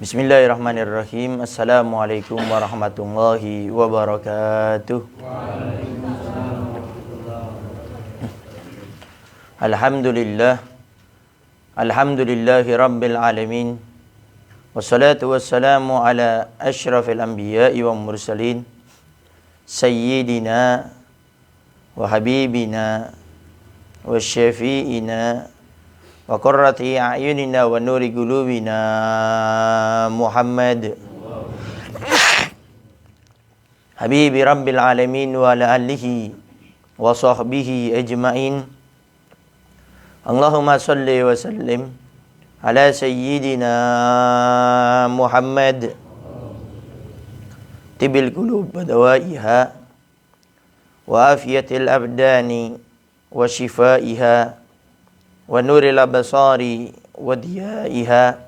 Bismillahirrahmanirrahim. Assalamualaikum warahmatullahi wabarakatuh. Alhamdulillah. Alhamdulillahi rabbil alamin. Wassalatu wassalamu ala asyrafil anbiya'i wa mursalin. Sayyidina wa habibina wa syafi'ina wa qurrati a'yunina wa nuri qulubina Muhammad habibi rabbil alamin wa ala alihi wa sahbihi ajma'in. Allahumma salli wa sallim ala sayyidina Muhammad tibil qulub wa dawaiha wa afiyatil abdani wa shifaiha wa nuril absari wa diyaiha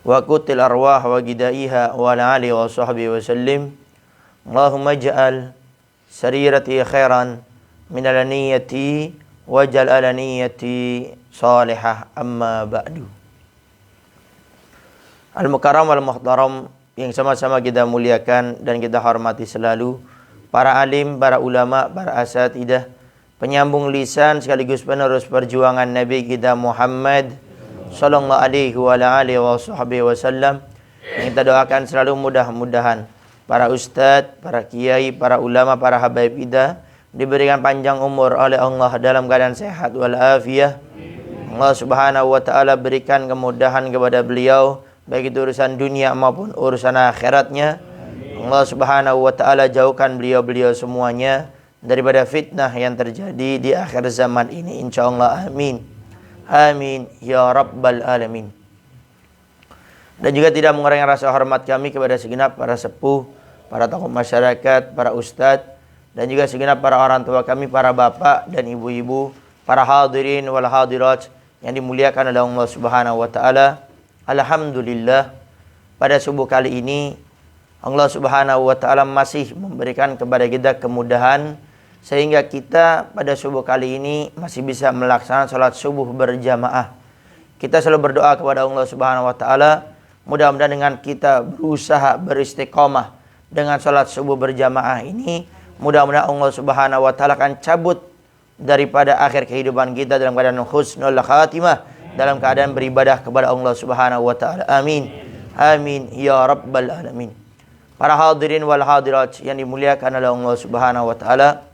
wa qutil arwah wa gidaiha wa ala alihi wa sahbihi wa sallim. Allahumma ja'al sarirati khairan min alaniyati wa ja'al alaniyati salihah, amma ba'du. Al-mukarram wal-muhtaram yang sama-sama kita muliakan dan kita hormati selalu, para alim, para ulama, para asatidah, penyambung lisan sekaligus penerus perjuangan Nabi kita Muhammad sallallahu alaihi wa alihi wasallam. Yang kita doakan selalu mudah-mudahan para ustadz, para kiai, para ulama, para habaib kita diberikan panjang umur oleh Allah dalam keadaan sehat walafiat. Allah Subhanahu wa taala berikan kemudahan kepada beliau baik itu urusan dunia maupun urusan akhiratnya. Allah Subhanahu wa taala jauhkan beliau-beliau semuanya daripada fitnah yang terjadi di akhir zaman ini, insyaallah. Amin. Amin ya rabbal alamin. Dan juga tidak mengurangi rasa hormat kami kepada segenap para sepuh, para tokoh masyarakat, para ustadz, dan juga segenap para orang tua kami, para bapak dan ibu-ibu, para hadirin wal hadirat yang dimuliakan oleh Allah Subhanahu wa taala. Alhamdulillah, pada subuh kali ini Allah Subhanahu wa taala masih memberikan kepada kita kemudahan sehingga kita pada subuh kali ini masih bisa melaksanakan salat subuh berjamaah. Kita selalu berdoa kepada Allah Subhanahu wa taala, mudah-mudahan dengan kita berusaha beristiqomah dengan salat subuh berjamaah ini, mudah-mudahan Allah Subhanahu wa taala akan cabut daripada akhir kehidupan kita dalam keadaan husnul khatimah, dalam keadaan beribadah kepada Allah Subhanahu wa taala. Amin. Amin ya rabbal alamin. Para hadirin wal hadirat yang dimuliakan oleh Allah Subhanahu wa taala,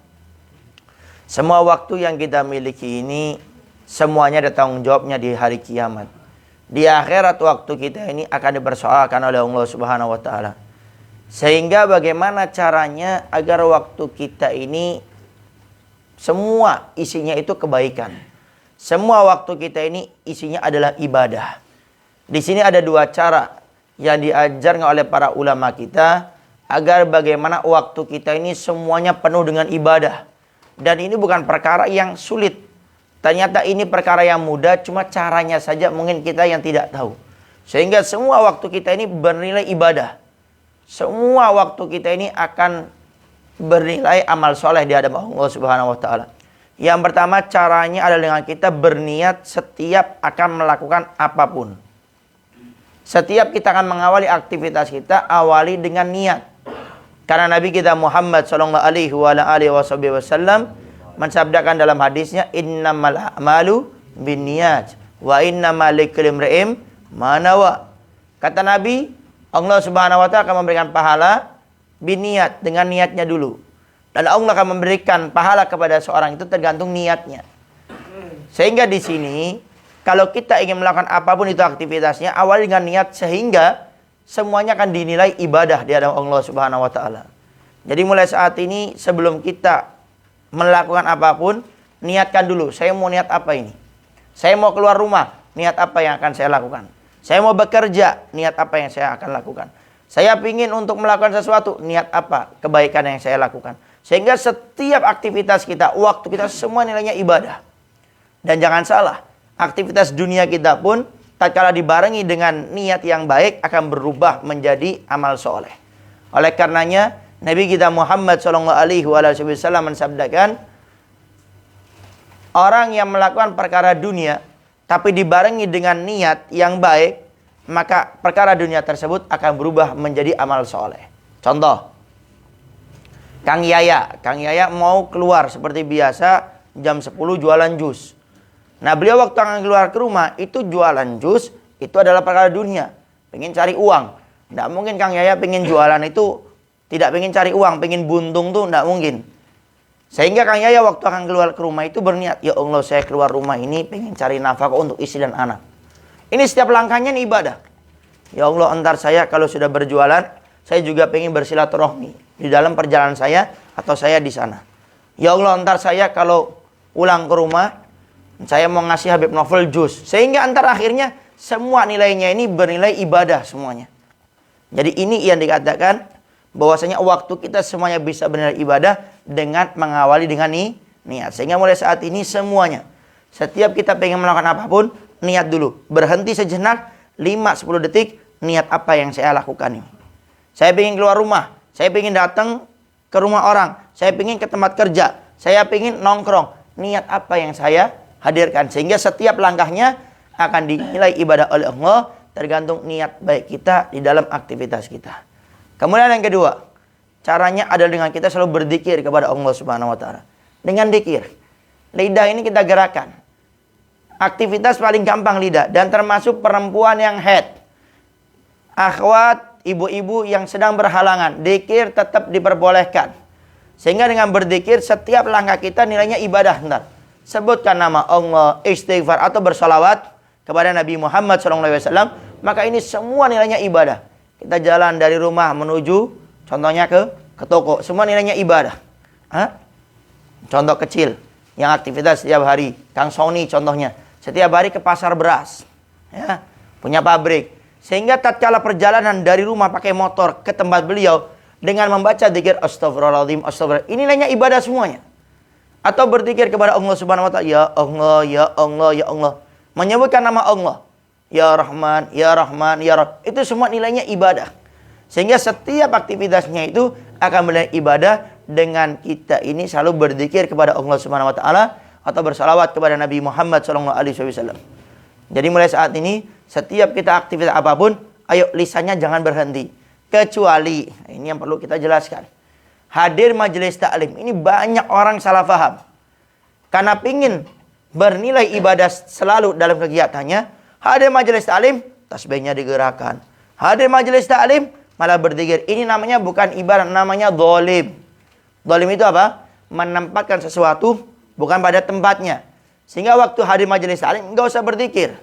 semua waktu yang kita miliki ini semuanya ada tanggung jawabnya di hari kiamat. Di akhirat waktu kita ini akan dipersoalkan oleh Allah Subhanahu wa taala. Sehingga bagaimana caranya agar waktu kita ini semua isinya itu kebaikan. Semua waktu kita ini isinya adalah ibadah. Di sini ada dua cara yang diajarkan oleh para ulama kita agar bagaimana waktu kita ini semuanya penuh dengan ibadah. Dan ini bukan perkara yang sulit. Ternyata ini perkara yang mudah, cuma caranya saja mungkin kita yang tidak tahu. Sehingga semua waktu kita ini bernilai ibadah. Semua waktu kita ini akan bernilai amal soleh di hadapan Allah Subhanahu wa taala. Yang pertama caranya adalah dengan kita berniat setiap akan melakukan apapun. Setiap kita akan mengawali aktivitas kita, awali dengan niat. Karena Nabi kita Muhammad sallallahu alaihi wasallam mensabdakan dalam hadisnya, innamal a'malu binniyat wa innamal likulli imri'in ma nawa. Kata Nabi, Allah Subhanahu wa taala akan memberikan pahala biniat, dengan niatnya dulu. Dan Allah akan memberikan pahala kepada seorang itu tergantung niatnya. Sehingga di sini kalau kita ingin melakukan apapun itu aktivitasnya, awali dengan niat sehingga semuanya akan dinilai ibadah di hadapan Allah Subhanahu wa taala. Jadi mulai saat ini sebelum kita melakukan apapun, niatkan dulu, saya mau niat apa ini? Saya mau keluar rumah, niat apa yang akan saya lakukan? Saya mau bekerja, niat apa yang saya akan lakukan? Saya ingin untuk melakukan sesuatu, niat apa kebaikan yang saya lakukan? Sehingga setiap aktivitas kita, waktu kita semua nilainya ibadah. Dan jangan salah, aktivitas dunia kita pun tatkala dibarengi dengan niat yang baik akan berubah menjadi amal soleh. Oleh karenanya Nabi kita Muhammad SAW mensabdakan, orang yang melakukan perkara dunia tapi dibarengi dengan niat yang baik, maka perkara dunia tersebut akan berubah menjadi amal soleh. Contoh, Kang Yaya mau keluar seperti biasa jam 10 jualan jus. Nah, beliau waktu akan keluar ke rumah itu jualan jus, itu adalah perkara dunia, pengen cari uang. Tidak mungkin Kang Yaya pengen jualan itu tidak pengen cari uang, pengen buntung tuh tidak mungkin. Sehingga Kang Yaya waktu akan keluar ke rumah itu berniat, ya Allah, saya keluar rumah ini pengen cari nafkah untuk istri dan anak. Ini setiap langkahnya ini ibadah. Ya Allah, entar saya kalau sudah berjualan, saya juga pengen bersilaturahmi di dalam perjalanan saya atau saya di sana. Ya Allah, entar saya kalau pulang ke rumah, saya mau ngasih Habib Novel jus. Sehingga antar akhirnya semua nilainya ini bernilai ibadah semuanya. Jadi ini yang dikatakan bahwasanya waktu kita semuanya bisa bernilai ibadah dengan mengawali dengan niat. Sehingga mulai saat ini semuanya, setiap kita pengen melakukan apapun, niat dulu. Berhenti sejenak, 5-10 detik, niat apa yang saya lakukan ini. Saya pengen keluar rumah, saya pengen datang ke rumah orang, saya pengen ke tempat kerja, saya pengen nongkrong. Niat apa yang saya hadirkan. Sehingga setiap langkahnya akan dinilai ibadah oleh Allah, tergantung niat baik kita di dalam aktivitas kita. Kemudian yang kedua, caranya adalah dengan kita selalu berzikir kepada Allah Subhanahu wa taala. Dengan zikir, lidah ini kita gerakkan. Aktivitas paling gampang lidah, dan termasuk perempuan yang haid. Akhwat, ibu-ibu yang sedang berhalangan, zikir tetap diperbolehkan. Sehingga dengan berzikir setiap langkah kita nilainya ibadah. Bentar. Sebutkan nama Allah, istighfar atau bersalawat kepada Nabi Muhammad SAW, maka ini semua nilainya ibadah. Kita jalan dari rumah menuju contohnya ke toko, semua nilainya ibadah. Contoh kecil yang aktivitas setiap hari, Kang Sony contohnya, setiap hari ke pasar beras, ya, punya pabrik. Sehingga tatkala perjalanan dari rumah pakai motor ke tempat beliau dengan membaca zikir astagfirullahaladzim, astagfirullah, ini nilainya ibadah semuanya. Atau berzikir kepada Allah Subhanahu wa taala, ya Allah, ya Allah, ya Allah, menyebutkan nama Allah, ya Rahman, ya Rahman, ya Rahman, itu semua nilainya ibadah. Sehingga setiap aktivitasnya itu akan menjadi ibadah dengan kita ini selalu berzikir kepada Allah Subhanahu wa taala atau bersalawat kepada Nabi Muhammad SAW. Jadi mulai saat ini setiap kita aktivitas apapun, ayo lisannya jangan berhenti. Kecuali, ini yang perlu kita jelaskan, hadir majelis taklim, ini banyak orang salah paham. Karena pingin bernilai ibadah selalu dalam kegiatannya, hadir majelis taklim, tasbihnya digerakkan. Hadir majelis taklim, malah berzikir. Ini namanya bukan ibadah, namanya zalim. Zalim itu apa? Menempatkan sesuatu bukan pada tempatnya. Sehingga waktu hadir majelis taklim, enggak usah berzikir.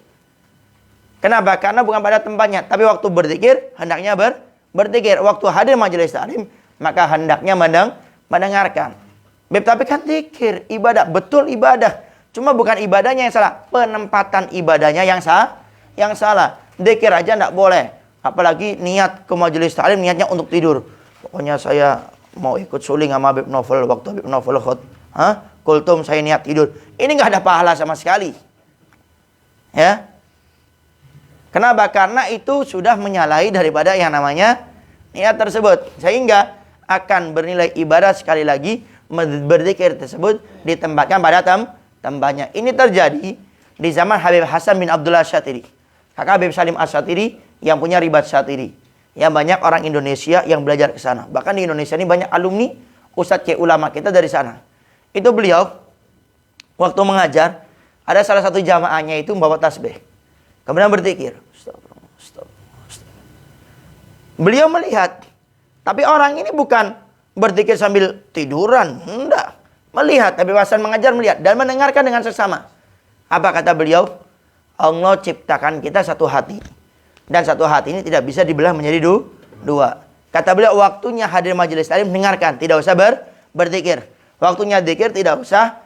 Kenapa? Karena bukan pada tempatnya. Tapi waktu berzikir, hendaknya berzikir. Waktu hadir majelis taklim, maka hendaknya mendengarkan. Tapi kan zikir, ibadah, betul ibadah. Cuma bukan ibadahnya yang salah, penempatan ibadahnya yang salah. Zikir aja enggak boleh. Apalagi niat ke majelis taklim, niatnya untuk tidur. Pokoknya saya mau ikut suling sama Habib Novel waktu Habib Novel kultum, saya niat tidur. Ini enggak ada pahala sama sekali. Ya. Kenapa? Karena itu sudah menyalahi daripada yang namanya niat tersebut. Sehingga akan bernilai ibadah sekali lagi berzikir tersebut ditempatkan pada tempatnya. Ini terjadi di zaman Habib Hasan bin Abdullah Syatiri. Kakak Habib Salim As-Syatiri yang punya Ribat Syatiri. Yang banyak orang Indonesia yang belajar ke sana. Bahkan di Indonesia ini banyak alumni ustadz kayak ulama kita dari sana. Itu beliau waktu mengajar, ada salah satu jamaahnya itu membawa tasbih. Kemudian berzikir. Beliau melihat, tapi orang ini bukan berzikir sambil tiduran, enggak. Melihat, tapi Hasan mengajar melihat dan mendengarkan dengan sesama. Apa kata beliau? Allah ciptakan kita satu hati. Dan satu hati ini tidak bisa dibelah menjadi dua. Kata beliau, waktunya hadir majelis taklim dengarkan, tidak usah berzikir. Waktunya zikir tidak usah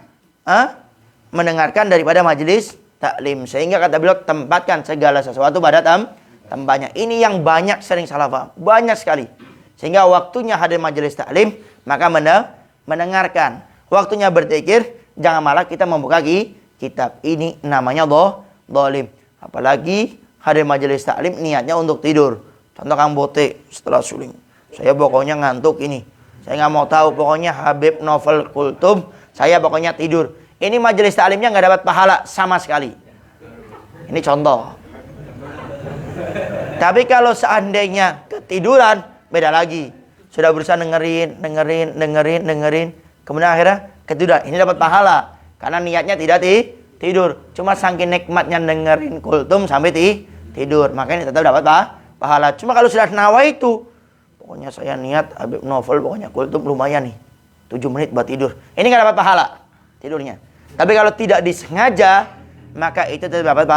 mendengarkan daripada majelis taklim. Sehingga kata beliau, tempatkan segala sesuatu pada tempatnya. Ini yang banyak sering salah paham. Banyak sekali. Sehingga waktunya hadir majelis taklim, maka mendengarkan. Waktunya berzikir, jangan malah kita membuka kitab. Ini namanya zalim. Apalagi hadir majelis taklim niatnya untuk tidur. Contoh Kang Bote setelah suling, saya pokoknya ngantuk ini. Saya nggak mau tahu, pokoknya Habib Novel kultum, saya pokoknya tidur. Ini majelis taklimnya nggak dapat pahala sama sekali. Ini contoh. Tapi kalau seandainya ketiduran, beda lagi. Sudah berusaha dengerin. Kemudian akhirnya ketiduran. Ini dapat pahala. Karena niatnya tidak tidur. Cuma saking nikmatnya dengerin kultum sampai tidur. Makanya tetap dapat pahala. Cuma kalau sudah nawaitu, pokoknya saya niat Habib Novel, pokoknya kultum lumayan nih. 7 menit buat tidur. Ini nggak dapat pahala tidurnya. Tapi kalau tidak disengaja, maka itu tetap dapat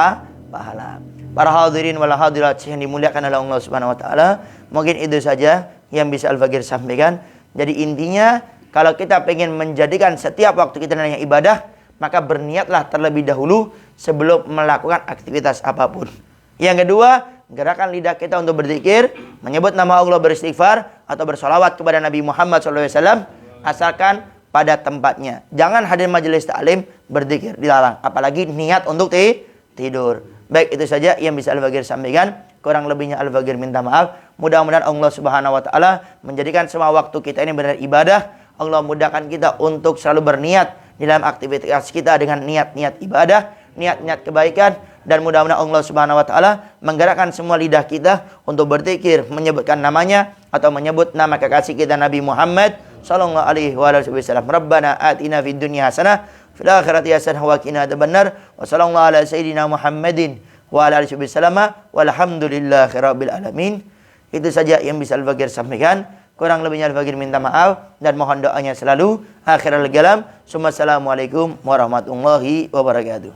pahala. Para hadirin wal hadirat yang dimuliakan oleh Allah Subhanahu wa taala, mungkin itu saja yang bisa Al-Fakir sampaikan. Jadi intinya, kalau kita ingin menjadikan setiap waktu kita namanya ibadah, maka berniatlah terlebih dahulu sebelum melakukan aktivitas apapun. Yang kedua, gerakan lidah kita untuk berzikir, menyebut nama Allah, beristighfar atau bersolawat kepada Nabi Muhammad SAW, asalkan pada tempatnya. Jangan hadir majelis taklim berzikir, dilarang. Apalagi niat untuk tidur. Baik, itu saja yang bisa Al-Fakir sampaikan. Kurang lebihnya Al-Fakir minta maaf. Mudah-mudahan Allah Subhanahu wa taala menjadikan semua waktu kita ini benar ibadah. Allah mudahkan kita untuk selalu berniat di dalam aktivitas kita dengan niat-niat ibadah, niat-niat kebaikan, dan mudah-mudahan Allah Subhanahu wa taala menggerakkan semua lidah kita untuk berzikir, menyebutkan namanya atau menyebut nama kekasih kita Nabi Muhammad sallallahu alaihi wasallam. Rabbana atina fid dunya hasanah fil akhirati hasanah wa qina adzabannar. Wa sallallahu ala sayyidina Muhammadin wa ala alihi wasallam walhamdulillahi rabbil alamin. Itu saja yang bisa Al-Fakir sampaikan. Kurang lebihnya Al-Fakir minta maaf dan mohon doanya selalu. Akhirul kalam. Assalamualaikum warahmatullahi wabarakatuh.